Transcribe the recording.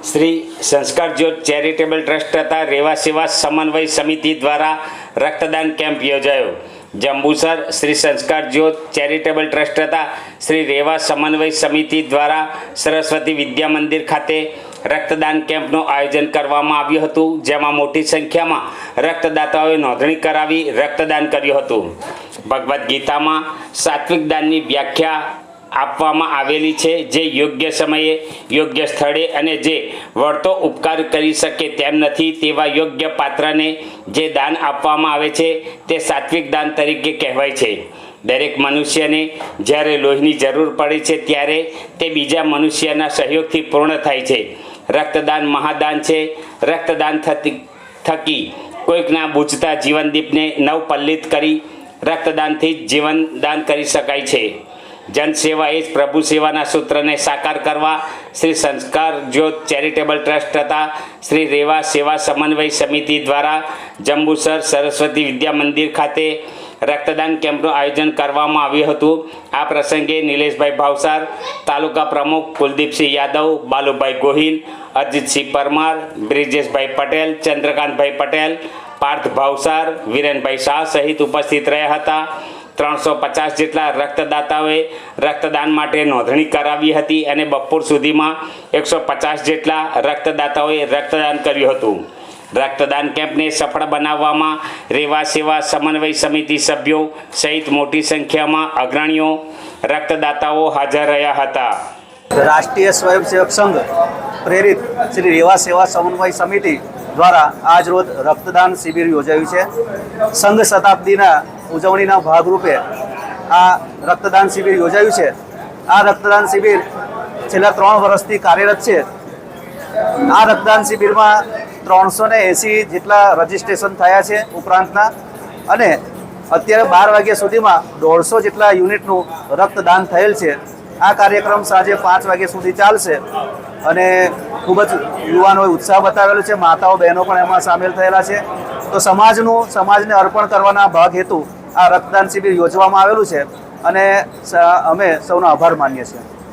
શ્રી સંસ્કાર જ્યોત charitable trust તથા રેવા સેવા સમન્વય સમિતિ દ્વારા રક્તદાન કેમ્પ યોજાયો। જંબુસર શ્રી સંસ્કાર જ્યોત ચેરિટેબલ ટ્રસ્ટ તથા શ્રી રેવા સમન્વય સમિતિ દ્વારા સરસ્વતી વિદ્યા મંદિર ખાતે રક્તદાન કેમ્પનું આયોજન કરવામાં આવ્યું હતું, જેમાં મોટી સંખ્યામાં રક્તદાતાઓએ નોંધણી કરાવી રક્તદાન કર્યું હતું। ભગવદ્ ગીતામાં સાત્વિક દાનની વ્યાખ્યા આપવામાં આવેલી છે, જે યોગ્ય સમયે યોગ્ય સ્થળે અને જે વળતો ઉપકાર કરી શકે તેમ નથી તેવા યોગ્ય પાત્રને જે દાન આપવામાં આવે છે તે સાત્વિક દાન તરીકે કહેવાય છે। દરેક મનુષ્યને જ્યારે લોહીની જરૂર પડે છે ત્યારે તે બીજા મનુષ્યના સહયોગથી પૂર્ણ થાય છે। રક્તદાન મહાદાન છે। રક્તદાન થકી કોઈકના બુઝતા જીવનદીપને નવપલ્લિત કરી રક્તદાનથી જ જીવનદાન કરી શકાય છે। જનસેવા એ જ પ્રભુ સેવાના સૂત્રને સાકાર કરવા શ્રી સંસ્કાર જ્યોત ચેરિટેબલ ટ્રસ્ટ તથા શ્રી રેવા સેવા સમન્વય સમિતિ દ્વારા જંબુસર સરસ્વતી વિદ્યા મંદિર ખાતે રક્તદાન કેમ્પનું આયોજન કરવામાં આવ્યું હતું। આ પ્રસંગે નિલેશભાઈ ભાવસાર, તાલુકા પ્રમુખ કુલદીપસિંહ યાદવ, બાલુભાઈ ગોહિલ, અજીતસિંહ પરમાર, બ્રિજેશભાઈ પટેલ, ચંદ્રકાંતભાઈ પટેલ, પાર્થ ભાવસાર, વિરેનભાઈ શાહ સહિત ઉપસ્થિત રહ્યા હતા। 350 જેટલા રક્તદાતાઓએ રક્તદાન માટે નોંધણી કરાવી હતી અને બપોર સુધીમાં 150 જેટલા રક્તદાતાઓએ રક્તદાન કર્યું હતું। રક્તદાન કેમ્પને સફળ બનાવવામાં રેવા સેવા સમન્વય સમિતિ સભ્યો સહિત મોટી સંખ્યામાં અગ્રણીઓ રક્તદાતાઓ હાજર રહ્યા હતા। રાષ્ટ્રીય સ્વયંસેવક સંઘ પ્રેરિત શ્રી રેવા સેવા સમન્વય સમિતિ દ્વારા આજ રોજ રક્તદાન શિબિર યોજાયું છે। સંઘ શતાબ્દીના ઉજવણીના ભાગરૂપે આ રક્તદાન શિબિર યોજાયું છે। આ રક્તદાન શિબિર છેલ્લા 3 વર્ષથી કાર્યરત છે। આ રક્તદાન શિબિરમાં 380 જેટલા રજીસ્ટ્રેશન થયા છે ઉપરાંતના, અને અત્યારે 12 વાગ્યા સુધીમાં 150 જેટલા યુનિટનું રક્તદાન થયેલ છે। આ કાર્યક્રમ સાંજે 5 વાગ્યા સુધી ચાલશે અને ખૂબ જ યુવાનોએ ઉત્સાહ બતાવેલો છે। માતાઓ બહેનો પણ એમાં સામેલ થયેલા છે। તો સમાજને અર્પણ કરવાના ભાગ હેતુ આ રક્તદાન શિબિર યોજવામાં આવેલું છે અને અમે સૌનો આભાર માનીએ છીએ।